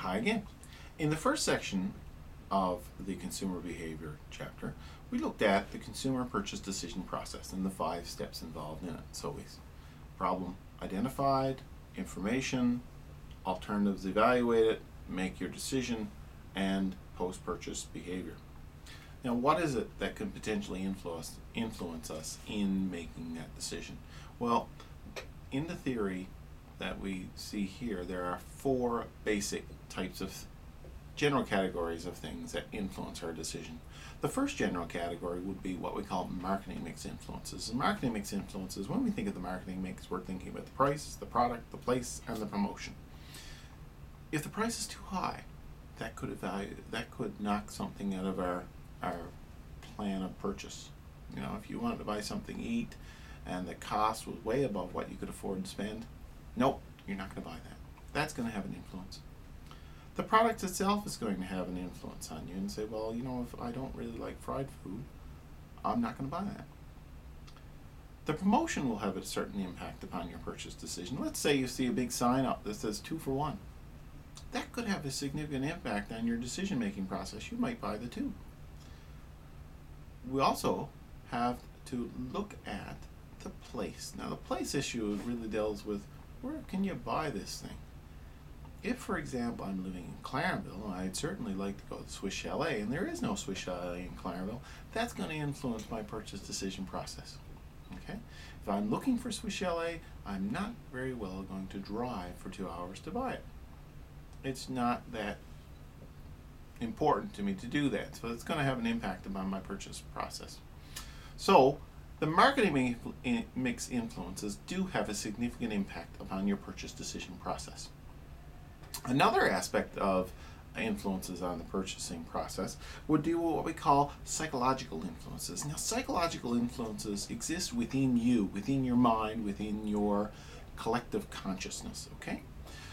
Hi again. In the first section of the consumer behavior chapter, we looked at the consumer purchase decision process and the 5 steps involved in it. So we problem identified, information, alternatives evaluated, make your decision, and post-purchase behavior. Now, what is it that can potentially influence us in making that decision? Well, in the theory that we see here, there are 4 basic types of general categories of things that influence our decision. The first general category would be what we call marketing mix influences. And marketing mix influences, when we think of the marketing mix, we're thinking about the price, the product, the place, and the promotion. If the price is too high, that could knock something out of our plan of purchase. You know, if you wanted to buy something to eat and the cost was way above what you could afford to spend, nope, you're not going to buy that. That's going to have an influence. The product itself is going to have an influence on you and say, well, you know, if I don't really like fried food, I'm not going to buy that. The promotion will have a certain impact upon your purchase decision. Let's say you see a big sign up that says 2 for 1. That could have a significant impact on your decision-making process. You might buy the 2. We also have to look at the place. Now, the place issue really deals with where can you buy this thing? If, for example, I'm living in Clarenville, I'd certainly like to go to Swiss Chalet, and there is no Swiss Chalet in Clarenville, that's going to influence my purchase decision process. Okay? If I'm looking for Swiss Chalet, I'm not very well going to drive for 2 hours to buy it. It's not that important to me to do that, so it's going to have an impact upon my purchase process. So, the marketing mix influences do have a significant impact upon your purchase decision process. Another aspect of influences on the purchasing process would deal with what we call psychological influences. Now, psychological influences exist within you, within your mind, within your collective consciousness, okay?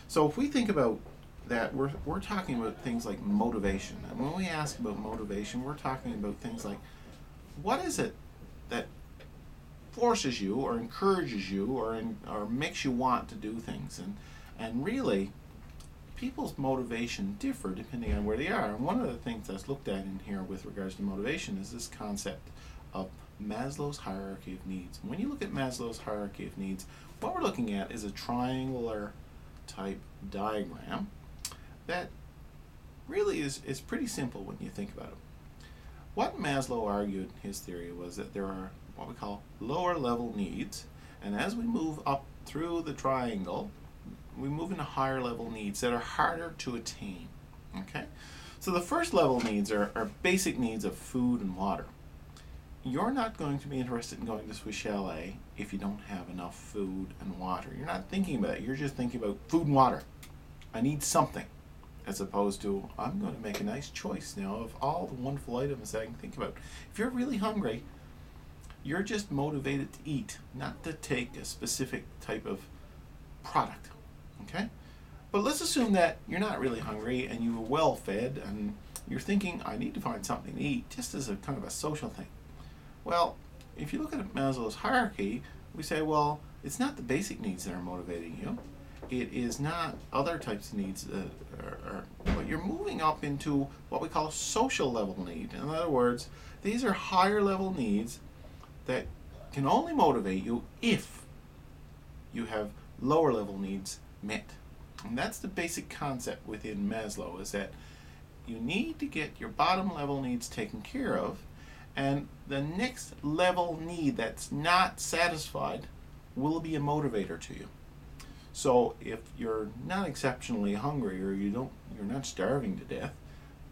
So if we think about that, we're talking about things like motivation. And when we ask about motivation, we're talking about things like, what is it that forces you or encourages you or makes you want to do things? And really, people's motivation differ depending on where they are. And one of the things that's looked at in here with regards to motivation is this concept of Maslow's hierarchy of needs. And when you look at Maslow's hierarchy of needs, what we're looking at is a triangular type diagram that really is pretty simple when you think about it. What Maslow argued in his theory was that there are what we call lower level needs, and as we move up through the triangle, we move into higher level needs that are harder to attain. Okay? So the first level needs are basic needs of food and water. You're not going to be interested in going to Swiss Chalet if you don't have enough food and water. You're not thinking about it. You're just thinking about food and water. I need something. As opposed to, I'm going to make a nice choice now of all the wonderful items that I can think about. If you're really hungry, you're just motivated to eat, not to take a specific type of product. Okay? But let's assume that you're not really hungry and you were well fed and you're thinking, I need to find something to eat, just as a kind of a social thing. Well, if you look at Maslow's hierarchy, we say, well, it's not the basic needs that are motivating you. It is not other types of needs but you're moving up into what we call a social level need. In other words, these are higher level needs that can only motivate you if you have lower level needs met. And that's the basic concept within Maslow, is that you need to get your bottom level needs taken care of, and the next level need that's not satisfied will be a motivator to you. So if you're not exceptionally hungry or you're not starving to death,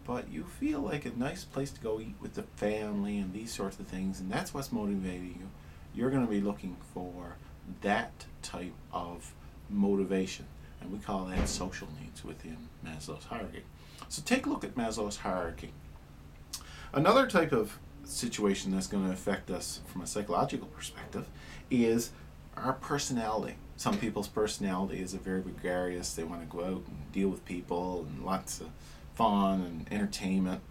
but you feel like a nice place to go eat with the family and these sorts of things, and that's what's motivating you, you're going to be looking for that type of motivation. And we call that social needs within Maslow's hierarchy. So take a look at Maslow's hierarchy. Another type of situation that's going to affect us from a psychological perspective is our personality. Some people's personality is very gregarious. They want to go out and deal with people and lots of fun and entertainment.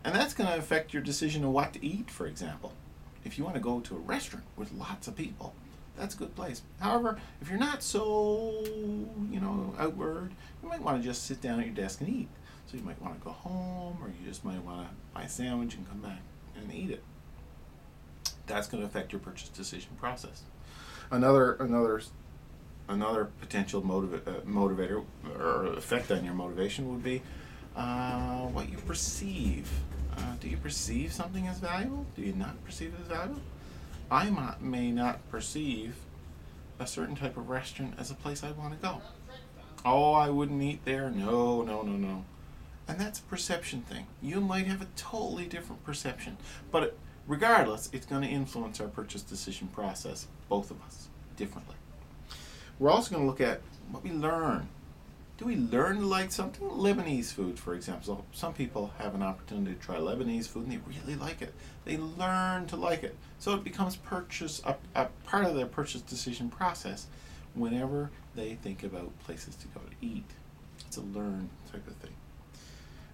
And that's going to affect your decision of what to eat, for example. If you want to go to a restaurant with lots of people, That's a good place. However, if you're not so, outward, you might want to just sit down at your desk and eat. So you might want to go home, or you just might want to buy a sandwich and come back and eat it. That's going to affect your purchase decision process. Another potential motivator or effect on your motivation would be what you perceive. Do you perceive something as valuable? Do you not perceive it as valuable? I may not perceive a certain type of restaurant as a place I want to go. Oh, I wouldn't eat there. No, no, no, no. And that's a perception thing. You might have a totally different perception. But regardless, it's going to influence our purchase decision process, both of us, differently. We're also going to look at what we learn. Do we learn to like something? Lebanese food, for example. So some people have an opportunity to try Lebanese food and they really like it. They learn to like it. So it becomes a part of their purchase decision process whenever they think about places to go to eat. It's a learn type of thing.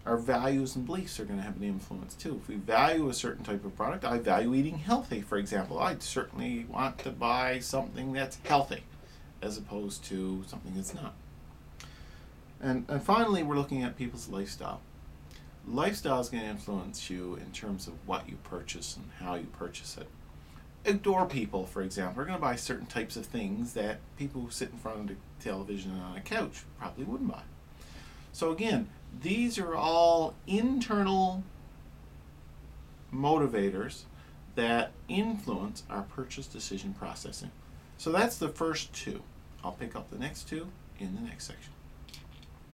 Our values and beliefs are going to have an influence too. If we value a certain type of product, I value eating healthy, for example. I'd certainly want to buy something that's healthy as opposed to something that's not. And finally, we're looking at people's lifestyle. Lifestyle is going to influence you in terms of what you purchase and how you purchase it. Outdoor people, for example, are going to buy certain types of things that people who sit in front of the television and on a couch probably wouldn't buy. So again, these are all internal motivators that influence our purchase decision processing. So that's the first two. I'll pick up the next two in the next section.